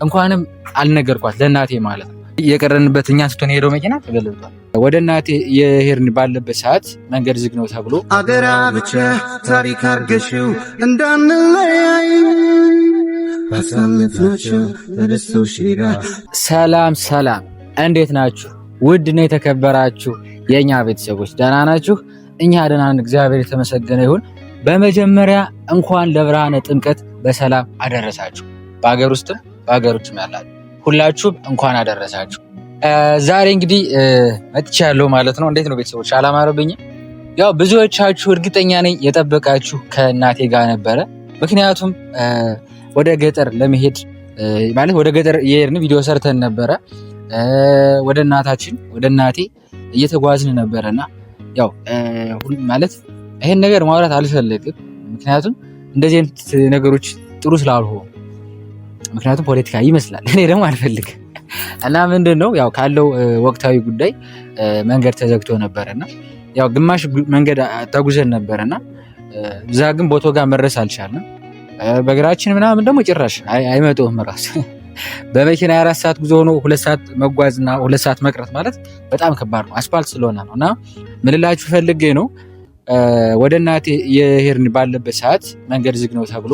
እንኳንም አልነገርኳት ለእናቴ ማለት ነው። የቀረንበት እኛ ስትሆን ሄደው መኪና ተገልብጧል። ወደ እናቴ የሄድን ባለበት ሰዓት መንገድ ዝግ ነው ተብሎ አገራ ብቻ ታሪክ አርገሽው እንዳንለያይ አሳልፈናቸው ተደስቶሽ ጋር። ሰላም ሰላም፣ እንዴት ናችሁ? ውድ ነው የተከበራችሁ የእኛ ቤተሰቦች ደህና ናችሁ? እኛ ደህና ነን፣ እግዚአብሔር የተመሰገነ ይሁን። በመጀመሪያ እንኳን ለብርሃነ ጥምቀት በሰላም አደረሳችሁ። በሀገር ውስጥም በሀገር ውጭም ያላችሁ ሁላችሁም እንኳን አደረሳችሁ። ዛሬ እንግዲህ መጥቻለሁ ማለት ነው። እንዴት ነው ቤተሰቦች? አላማረብኝም? ያው ብዙዎቻችሁ እርግጠኛ ነኝ የጠበቃችሁ ከእናቴ ጋር ነበረ። ምክንያቱም ወደ ገጠር ለመሄድ ማለት ወደ ገጠር የሄድን ቪዲዮ ሰርተን ነበረ። ወደ እናታችን ወደ እናቴ እየተጓዝን ነበረና ያው ማለት ይሄን ነገር ማውራት አልፈልግም። ምክንያቱም እንደዚህ አይነት ነገሮች ጥሩ ስላልሆኑ፣ ምክንያቱም ፖለቲካ ይመስላል። እኔ ደግሞ አልፈልግም እና ምንድነው ያው ካለው ወቅታዊ ጉዳይ መንገድ ተዘግቶ ነበርና ያው ግማሽ መንገድ ተጉዘን ነበርና እዛ ግን ቦታው ጋር መድረስ አልቻልንም። በእግራችን ምናምን ደግሞ ጭራሽ አይመጡም ራስ በመኪና 4 ሰዓት ጉዞ ሆኖ 2 ሰዓት መጓዝና 2 ሰዓት መቅረት ማለት በጣም ከባድ ነው፣ አስፋልት ስለሆነ ነው። እና ምን ልላችሁ ፈልጌ ነው ወደ እናቴ የሄድን ባለበት ሰዓት መንገድ ዝግ ነው ተብሎ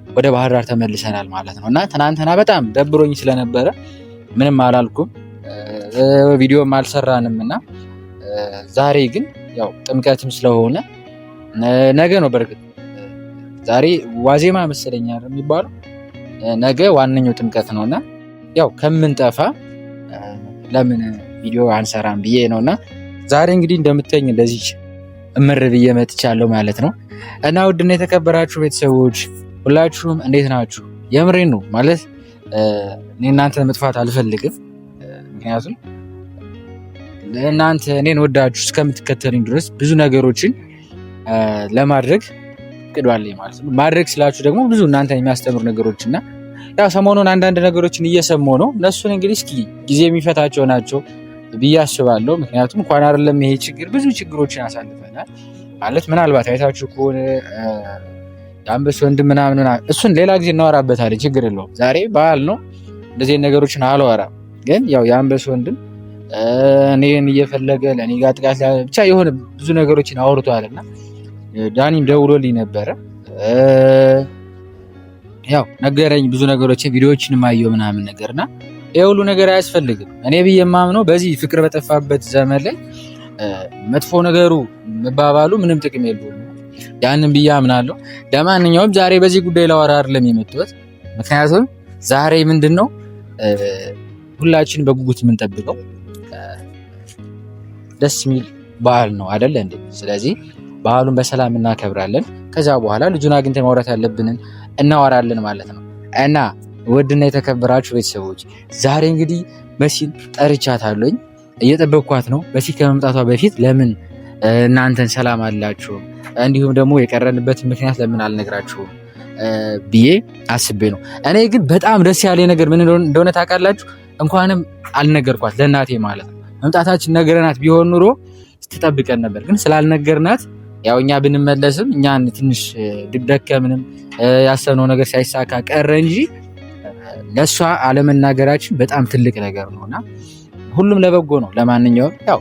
ወደ ባህር ዳር ተመልሰናል ማለት ነው። እና ትናንትና በጣም ደብሮኝ ስለነበረ ምንም አላልኩም፣ ቪዲዮም አልሰራንም። እና ዛሬ ግን ያው ጥምቀትም ስለሆነ ነገ ነው፣ በርግጥ ዛሬ ዋዜማ መሰለኛ የሚባለው ነገ ዋነኛው ጥምቀት ነውና ያው ከምንጠፋ ለምን ቪዲዮ አንሰራም ብዬ ነውና ዛሬ እንግዲህ እንደምትተኝ እንደዚህ እምር ብዬ መጥቻለሁ ማለት ነው። እና ውድና የተከበራችሁ ቤተሰቦች ሁላችሁም እንዴት ናችሁ? የምሬን ነው ማለት እኔ እናንተ መጥፋት አልፈልግም። ምክንያቱም እናንተ እኔን ወዳችሁ እስከምትከተሉኝ ድረስ ብዙ ነገሮችን ለማድረግ ቅዷለኝ ማለት ነው። ማድረግ ስላችሁ ደግሞ ብዙ እናንተን የሚያስተምሩ ነገሮችና ያው ሰሞኑን አንዳንድ ነገሮችን እየሰማሁ ነው። እነሱን እንግዲህ እስኪ ጊዜ የሚፈታቸው ናቸው ብዬ አስባለሁ። ምክንያቱም እንኳን አይደለም ይሄ ችግር ብዙ ችግሮችን አሳልፈናል ማለት ምናልባት አይታችሁ ከሆነ የአንበሳ ወንድም ምናምን እሱን ሌላ ጊዜ እናወራበታለን፣ ችግር የለውም። ዛሬ በዓል ነው፣ እንደዚህ ነገሮችን አላወራም። ግን ያው የአንበሳ ወንድም እኔን እየፈለገ ለእኔ ጋር ጥቃት ብቻ የሆነ ብዙ ነገሮችን አውርቷልና ዳኒም ደውሎልኝ ነበረ። ያው ነገረኝ ብዙ ነገሮችን ቪዲዮዎችን ማየው ምናምን ነገርና ይሄ ሁሉ ነገር አያስፈልግም። እኔ ብዬ የማምነው በዚህ ፍቅር በጠፋበት ዘመን ላይ መጥፎ ነገሩ መባባሉ ምንም ጥቅም የለውም። ያንን ብዬ አምናለሁ። ለማንኛውም ዛሬ በዚህ ጉዳይ ላወራ አይደለም የመጣሁት። ምክንያቱም ዛሬ ምንድነው ሁላችን በጉጉት የምንጠብቀው ደስ የሚል በዓል ነው አይደለ እንዴ? ስለዚህ በዓሉን በሰላም እናከብራለን። ከዛ በኋላ ልጁን አግኝተን ማውራት ያለብንን እናወራለን ማለት ነው። እና ውድና የተከበራችሁ ቤተሰቦች ዛሬ እንግዲህ መሲን ጠርቻታለሁኝ፣ እየጠበቅኳት ነው። መሲ ከመምጣቷ በፊት ለምን እናንተን ሰላም አላችሁ እንዲሁም ደግሞ የቀረንበትን ምክንያት ለምን አልነግራችሁም ብዬ አስቤ ነው። እኔ ግን በጣም ደስ ያለ ነገር ምን እንደሆነ ታውቃላችሁ? እንኳንም አልነገርኳት ለእናቴ ማለት ነው። መምጣታችን ነገርናት ቢሆን ኑሮ ስትጠብቀን ነበር። ግን ስላልነገርናት ያው እኛ ብንመለስም እኛን ትንሽ ድደከምንም ያሰብነው ነገር ሳይሳካ ቀረ እንጂ ለእሷ አለመናገራችን በጣም ትልቅ ነገር ነውና ሁሉም ለበጎ ነው። ለማንኛውም ያው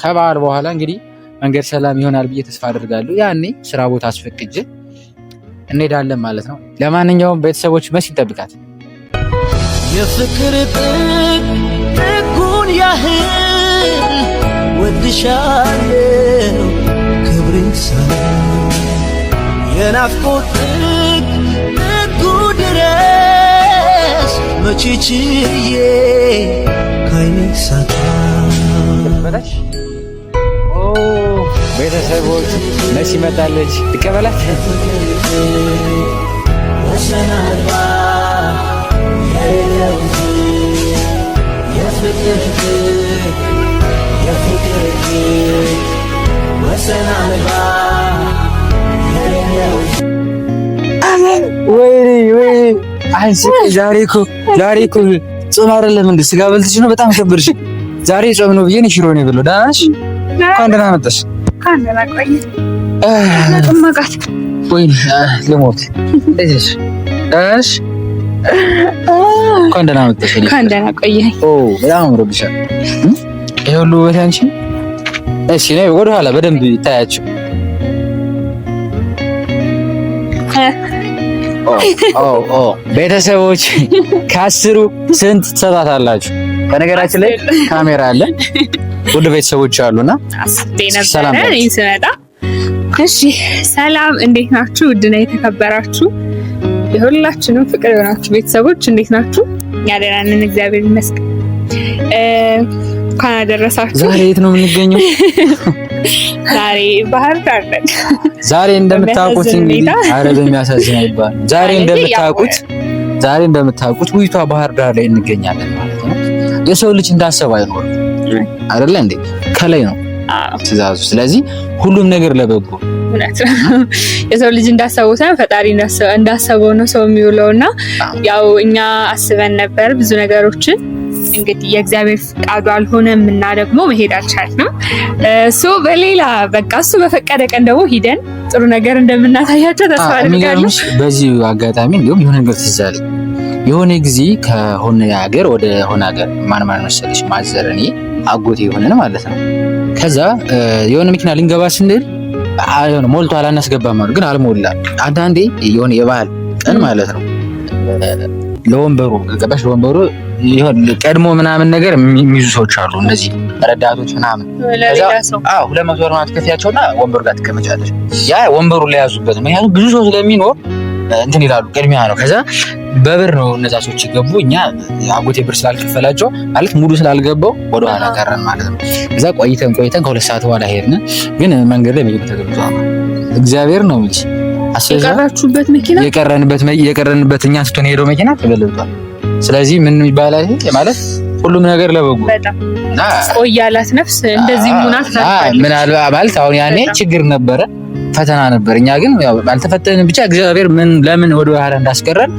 ከበዓል በኋላ እንግዲህ መንገድ ሰላም ይሆናል ብዬ ተስፋ አድርጋለሁ። ያኔ ስራ ቦታ አስፈቅጄ እንሄዳለን ማለት ነው። ለማንኛውም ቤተሰቦች መሲ እንጠብቃት። የፍቅር ጥጉን ያህል ወድሻለሁ ክብሬን ሳይሆን የናፍቆት ጥጉ ድረስ መቼ ችዬ ካይኔ ሳታ ቤተሰቦች መሲ መጣለች፣ ትቀበላት። ወሰን አልባ የፍቅር ወሰን አልባ ወይ አንቺ ዛሬ እኮ ጾም አይደለም እንዴ? ስጋ በልተሽ ነው? በጣም ከበርሽ። ዛሬ ጾም ነው ብዬ ነው ሽሮ ነው የበላው። ደህና ነሽ? እንኳን ደህና መጣሽ። ካንደና ቆይ ለጥማቃት ወይ ልሞት። እሺ እንኳን ደህና መጣሽ። እንኳን ደህና ቆየህ። በጣም አምሮብሻል። ይሄ ሁሉ ውበት አንቺ። እሺ ነይ ወደ ኋላ በደንብ ይታያችሁ። ቤተሰቦች ከአስሩ ስንት ትሰጣታላችሁ? በነገራችን ላይ ካሜራ አለ። ውድ ቤተሰቦች አሉና ሰላም ስመጣ። እሺ ሰላም፣ እንዴት ናችሁ? ውድና የተከበራችሁ የሁላችንም ፍቅር የሆናችሁ ቤተሰቦች እንዴት ናችሁ? እኛ ደህና ነን፣ እግዚአብሔር ይመስገን። እንኳን አደረሳችሁ። ዛሬ የት ነው የምንገኘው? ዛሬ ባህር ዳር ነን። ዛሬ እንደምታውቁት እንግዲህ ኧረ በሚያሳዝን አይባልም። ዛሬ እንደምታውቁት ውይቷ ባህር ዳር ላይ እንገኛለን ማለት ነው። የሰው ልጅ እንዳሰበ አይኖርም አይደለ እንዴ? ከላይ ነው ትእዛዙ። ስለዚህ ሁሉም ነገር ለበጎ እውነት ነው። የሰው ልጅ እንዳሰበው ሳይሆን ፈጣሪ እንዳሰበው ነው ሰው የሚውለውና ያው እኛ አስበን ነበር ብዙ ነገሮችን እንግዲህ የእግዚአብሔር ፍቃዱ አልሆነም እና ደግሞ መሄድ አልቻልንም። በሌላ በቃ እሱ በፈቀደ ቀን ደግሞ ሂደን ጥሩ ነገር እንደምናሳያቸው ተስፋ አድርጋለሁ። በዚህ አጋጣሚ እንዲሁም የሆነ ነገር ትዝ አለኝ። የሆነ ጊዜ ከሆነ ሀገር ወደ ሆነ ሀገር ማን መሰለሽ ማዘር እኔ አጎቴ የሆነን ማለት ነው። ከዛ የሆነ መኪና ልንገባ ስንል የሆነ ሞልቷል አናስገባም አሉ። ግን አልሞላም። አንዳንዴ የሆነ የባህል ቀን ማለት ነው ለወንበሩ ገባሽ ለወንበሩ ይሁን ቀድሞ ምናምን ነገር የሚይዙ ሰዎች አሉ፣ እንደዚህ ረዳቶች ምናምን። ከዛ 200 ብር ማትከፍያቸውና ወንበሩ ጋር ትቀመጫለሽ። ያ ወንበሩ ላይ ያዙበት ነው። ምክንያቱም ብዙ ሰው ስለሚኖር እንትን ይላሉ፣ ቅድሚያ ነው። ከዛ በብር ነው እነዛ ሰዎች ይገቡ። እኛ አጎቴ ብር ስላልከፈላቸው ማለት ሙሉ ስላልገባው ወደ ኋላ ቀረን ማለት ነው። ከዛ ቆይተን ከ2 ሰዓት በኋላ ሄድን። ግን መንገድ ላይ ምግብ ተገብቷል። እግዚአብሔር ነው እንጂ የቀራችሁበት መኪና የቀረንበት እኛ ስትሆን ሄደው መኪና ተገልብጧል። ስለዚህ ምን ይባላል ማለት ሁሉም ነገር ለበጎ እና ቆያላት ነፍስ እንደዚህ ሙናት ማለት አሁን ያኔ ችግር ነበረ፣ ፈተና ነበር። እኛ ግን ያው ባልተፈተንን ብቻ እግዚአብሔር ለምን ወደ ኋላ እንዳስቀረን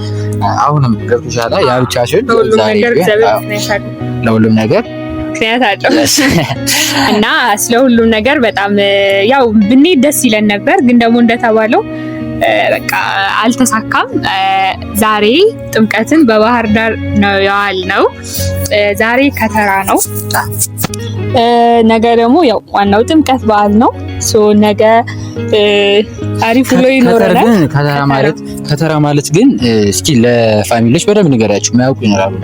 አሁንም ገብቶሻል። ያ ብቻ ሲሆን ለሁሉም ነገር ምክንያት አለው እና ስለ ሁሉም ነገር በጣም ያው ብንሄድ ደስ ይለን ነበር። ግን ደግሞ እንደተባለው በቃ አልተሳካም። ዛሬ ጥምቀትን በባህር ዳር ነው ያዋልነው። ዛሬ ከተራ ነው። ነገ ደግሞ ያው ዋናው ጥምቀት በዓል ነው። ነገ አሪፍ ብሎ ይኖረናል። ከተራ ማለት ግን እስኪ ለፋሚሊዎች በደንብ ንገራችሁ፣ የማያውቁ ይኖራሉ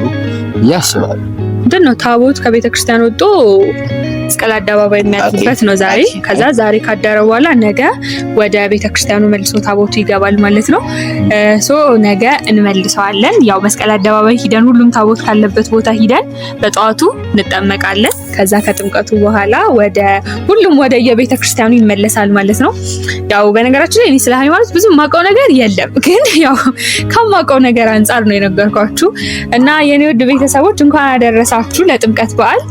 ያስባሉ። ምንድን ነው ታቦት ከቤተክርስቲያን ወጥቶ መስቀል አደባባይ የሚያድርበት ነው ዛሬ። ከዛ ዛሬ ካደረ በኋላ ነገ ወደ ቤተክርስቲያኑ መልሶ ታቦቱ ይገባል ማለት ነው። ነገ እንመልሰዋለን። ያው መስቀል አደባባይ ሂደን ሁሉም ታቦት ካለበት ቦታ ሂደን በጠዋቱ እንጠመቃለን። ከዛ ከጥምቀቱ በኋላ ሁሉም ወደ የቤተክርስቲያኑ ይመለሳል ማለት ነው። ያው በነገራችን ላይ እኔ ስለ ሃይማኖት ብዙ የማውቀው ነገር የለም፣ ግን ያው ከማውቀው ነገር አንጻር ነው የነገርኳችሁ እና የኔ ውድ ቤተሰቦች እንኳን አደረሳችሁ ለጥምቀት በዓል።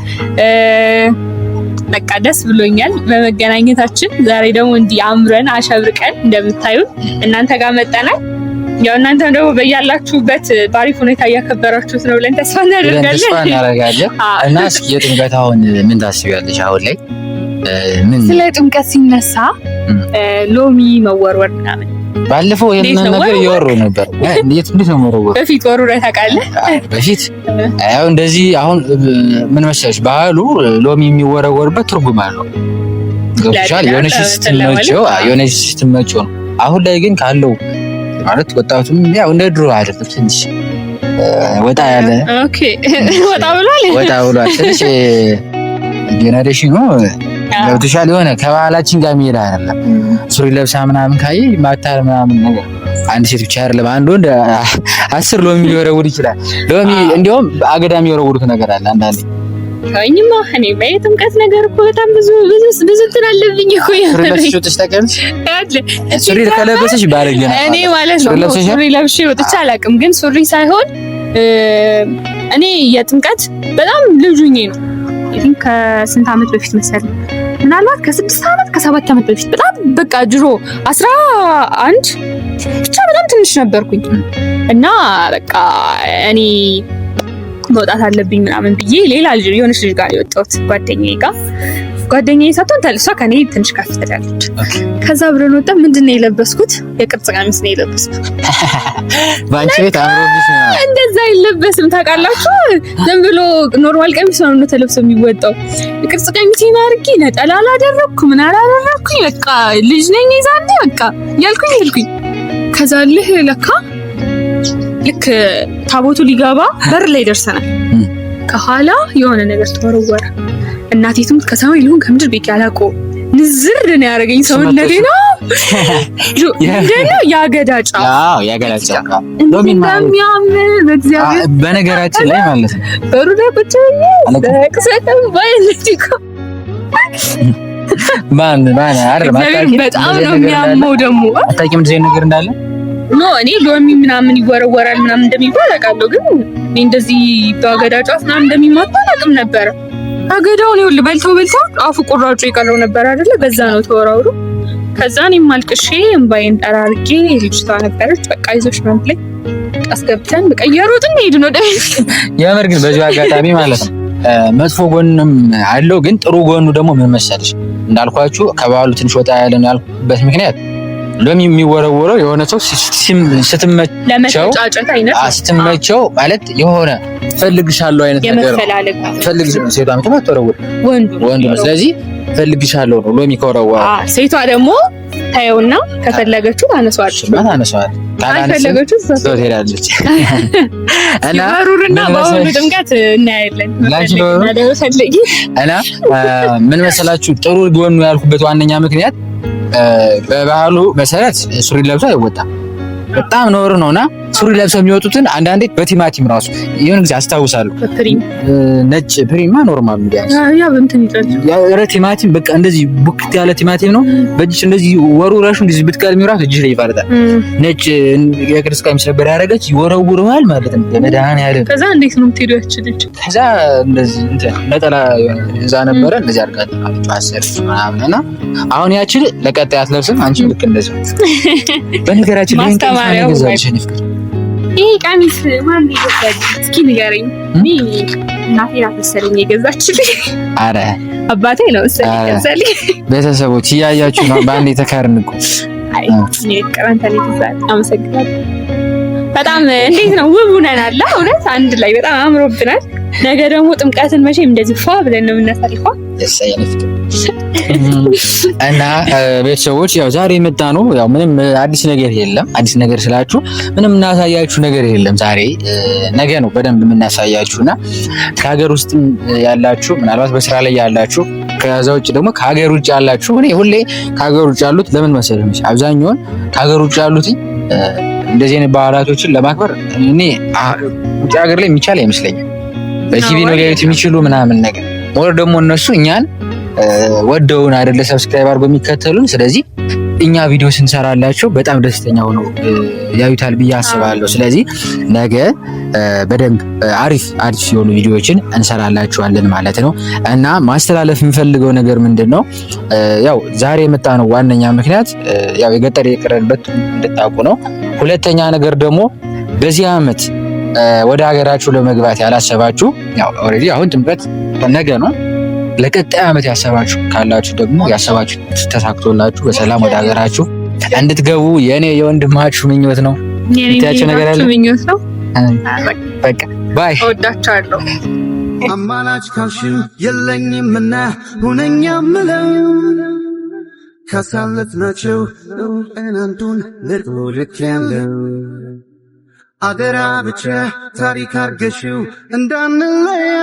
በቃ ደስ ብሎኛል በመገናኘታችን። ዛሬ ደግሞ እንዲህ አምረን አሸብርቀን እንደምታዩን እናንተ ጋር መጠናል። ያው እናንተም ደግሞ በያላችሁበት ባሪፍ ሁኔታ እያከበራችሁት ነው ብለን ተስፋ እናደርጋለን። እና እስኪ የጥምቀት አሁን ምን ታስቢያለሽ? አሁን ላይ ስለ ጥምቀት ሲነሳ ሎሚ መወርወር ምናምን ባለፈው ይሄንን ነገር እያወሩ ነበር። እንዴት ነው መወርወር? በፊት ወርውረህ ታውቃለህ? በፊት ያው እንደዚህ አሁን ምን መሰለሽ ባህሉ ሎሚ የሚወረወርበት ትርጉም አለው። ገብቶሻል? የሆነች ስትመጪው ነው። አሁን ላይ ግን ካለው ማለት ወጣቱም ያው እንደ ድሮ አይደለም፣ ትንሽ ወጣ ያለ ወጣ ብሏል። ትንሽ ጄኔሬሽኑ ገብቶሻል? የሆነ ከባህላችን ጋር የሚሄድ አይደለም። ሱሪ ለብሳ ምናምን ካየ ማታር ምናምን ነገር አንድ ሴት ብቻ አይደለም፣ አንድ ወንድ 10 ሎሚ ሊወረውር ይችላል። ሎሚ እንዲያውም አገዳ የሚወረውሩት ነገር አለ አንዳንዴ። ታውኝማ እኔ በጥምቀት ነገር እኮ በጣም ብዙ እንትን አለብኝ እኮ ሱሪ ከለበሰሽ ባለጌ ነው። እኔ ማለት ነው ሱሪ ለብሼ ወጥቼ አላውቅም። ግን ሱሪ ሳይሆን እኔ የጥምቀት በጣም ልጁኝ ነው። ይሄን ከስንት ዓመት በፊት መሰለኝ፣ ምናልባት ከ6 ዓመት ከ7 ዓመት በፊት በጣም በቃ ድሮ 11 ብቻ በጣም ትንሽ ነበርኩኝ እና በቃ እኔ መውጣት አለብኝ ምናምን ብዬ ሌላ ልጅ የሆነች ልጅ ጋር የወጣሁት ጓደኛዬ ጋር ጓደኛዬ ሳትሆን እሷ ከኔ ትንሽ ከፍ ትላለች። ከዛ አብረን ወጣን። ምንድነው የለበስኩት? የቅርጽ ቀሚስ ነው የለበስኩት። ባንቺ ቤት አምሮብሽ ነው። እንደዛ አይለበስም ታውቃላችሁ። ዝም ብሎ ኖርማል ቀሚስ ነው ተለብሶ የሚወጣው። የቅርጽ ቀሚስ አድርጌ ነጠላ አላደረኩ ምን አላደረኩኝ። በቃ ልጅ ነኝ ይዛኔ በቃ ያልኩኝ ከዛ ለካ ልክ ታቦቱ ሊገባ በር ላይ ደርሰናል። ከኋላ የሆነ ነገር ተወረወረ። እናቴቱም ከሰማይ ሊሆን ከምድር ቤት ያላቆ ንዝር ነው ያደረገኝ ሰውነቴ ነው። እንደው ያገዳ ጫፍ እንደሚያምር በእግዚአብሔር በነገራችን ላይ ማለት ነው በሩዳ ቁጭ ለቅሰተም ባይልቲኮ ማን በጣም ነው የሚያመው። ደግሞ አታውቂም እንደዚህ ነገር እንዳለ ኖ እኔ ሎሚ ምናምን ይወረወራል ምናምን እንደሚባል አውቃለሁ፣ ግን እንደዚህ በአገዳ ጫፍ ምናምን እንደሚማታ አላውቅም ነበር። አገዳውን ይኸውልህ በልተው አፉ ቁራጩ የቀረው ነበር አይደለ? በዛ ነው ተወራውሩ። ከዛ እኔም አልቅሼ እምባዬን ጠራርጌ ልጅቷ ነበረች በቃ ይዞሽ ነው ብለኝ አስገብተን በቃ እየሮጥን ሄድን ወደ የምር። ግን በዚህ አጋጣሚ ማለት ነው መጥፎ ጎንም አለው፣ ግን ጥሩ ጎኑ ደግሞ ምን መሰለሽ እንዳልኳችሁ ከባሉ ትንሽ ወጣ ያለን ያልኩበት ምክንያት ሎሚ የሚወረወረው የሆነ ሰው ስትመቸው ማለት የሆነ ፈልግሻለሁ አይነት ነገር ነው። ፈልግሻለሁ ሴቷ የምትወረወር ወንዱ ነው። ስለዚህ ፈልግሻለሁ ነው ሎሚ ከወረወረ። ሴቷ ደግሞ ታየውና ከፈለገችው ታነሷለች። ካልፈለገችው ትሄዳለች። እና በሩርና በአሁኑ ጥምቀት እናያለን። እና ምን መሰላችሁ ጥሩ ጎኑ ያልኩበት ዋነኛ ምክንያት በባህሉ መሰረት ሱሪ ለብሶ አይወጣም። በጣም ነውር ነውና ሱሪ ለብሰው የሚወጡትን አንዳንዴ በቲማቲም ራሱ የሆነ ጊዜ አስታውሳለሁ። ነጭ ፕሪማ ኖርማል እንዲያስ ያ በእንትን ይጣል ያ ቲማቲም በቃ እንደዚህ ቡክት ያለ ቲማቲም ነው። በእጅሽ እንደዚህ ወሩራሹ እንደዚህ ብትቀልሚው ራሱ እጅሽ ላይ ይፋረጣል። ነጭ የቅርጽ ቀሚስ ነበር ያደረገች ይወረውረዋል ማለት ነው። በመድኃኒዓለም ከዛ እንዴት ነው የምትሄዱ ያችልች? ከዛ እንደዚህ እንትን ነጠላ እዛ ነበረ እንደዚህ አድርጋት አሰርሽ ምናምንና አሁን ያችል ለቀጣይ አትለብስም። አንቺ ልክ እንደዚህ በነገራችን ላይ ይሄ ቀሚስ ማን ይገዛል? እስኪ ንገረኝ። እናቴ ናት መሰለኝ የገዛችልኝ። አረ አባቴ ነው መሰለኝ የገዛልኝ። ቤተሰቦች እያያችሁ ነው። በአንዴ ተካርንኩ። አይ እኔ ቀረንተ ላይ ተዛል። አመሰግናለሁ። በጣም እንዴት ነው ውብ ሆነናል። እውነት አንድ ላይ በጣም አምሮብናል። ነገ ደግሞ ጥምቀትን መቼም እንደዚህ ፏ ብለን ነው የምናሳልፈው። እና ቤተሰቦች ያው ዛሬ የመጣ ነው ያው ምንም አዲስ ነገር የለም። አዲስ ነገር ስላችሁ ምንም እናሳያችሁ ነገር የለም። ዛሬ ነገ ነው በደንብ የምናሳያችሁና ከሀገር ውስጥ ያላችሁ ምናልባት በስራ ላይ ያላችሁ ከዛ ውጭ ደግሞ ከሀገር ውጭ ያላችሁ እኔ ሁሌ ከሀገር ውጭ ያሉት ለምን መሰለኝ አብዛኛውን ከሀገር ውጭ ያሉት እንደዚህ አይነት በዓላቶችን ለማክበር እኔ ውጭ ሀገር ላይ የሚቻል አይመስለኝም። በቲቪ ነው ሊያዩት የሚችሉ ምናምን ነገር ሞር ደግሞ እነሱ እኛን ወደውን አይደለ ሰብስክራይብ አድርገው የሚከተሉን። ስለዚህ እኛ ቪዲዮ ስንሰራላቸው በጣም ደስተኛ ሆነው ያዩታል ብዬ አስባለሁ። ስለዚህ ነገ በደንብ አሪፍ የሆኑ ቪዲዮዎችን እንሰራላችኋለን ማለት ነው። እና ማስተላለፍ የምፈልገው ነገር ምንድነው ያው ዛሬ የመጣ ነው ዋነኛ ምክንያት ያው የገጠር የቀረበት እንድታውቁ ነው። ሁለተኛ ነገር ደግሞ በዚህ ዓመት ወደ ሀገራችሁ ለመግባት ያላሰባችሁ ያው ኦሬዲ አሁን ጥምቀት ነገ ነው። ለቀጣይ ዓመት ያሰባችሁ ካላችሁ ደግሞ ያሰባችሁ ተሳክቶላችሁ በሰላም ወደ ሀገራችሁ እንድትገቡ የኔ የወንድማችሁ ምኞት ነው። የኔ ነገር አለ ምኞት ነው። በቃ ባይ እወዳችኋለሁ። አማላጅ ካልሽም የለኝምና ሁነኛ ምለው ካሳለፍናቸው አንዱን ልክ ያለው አደራ ብቻ ታሪክ አርገሽው እንዳንለያ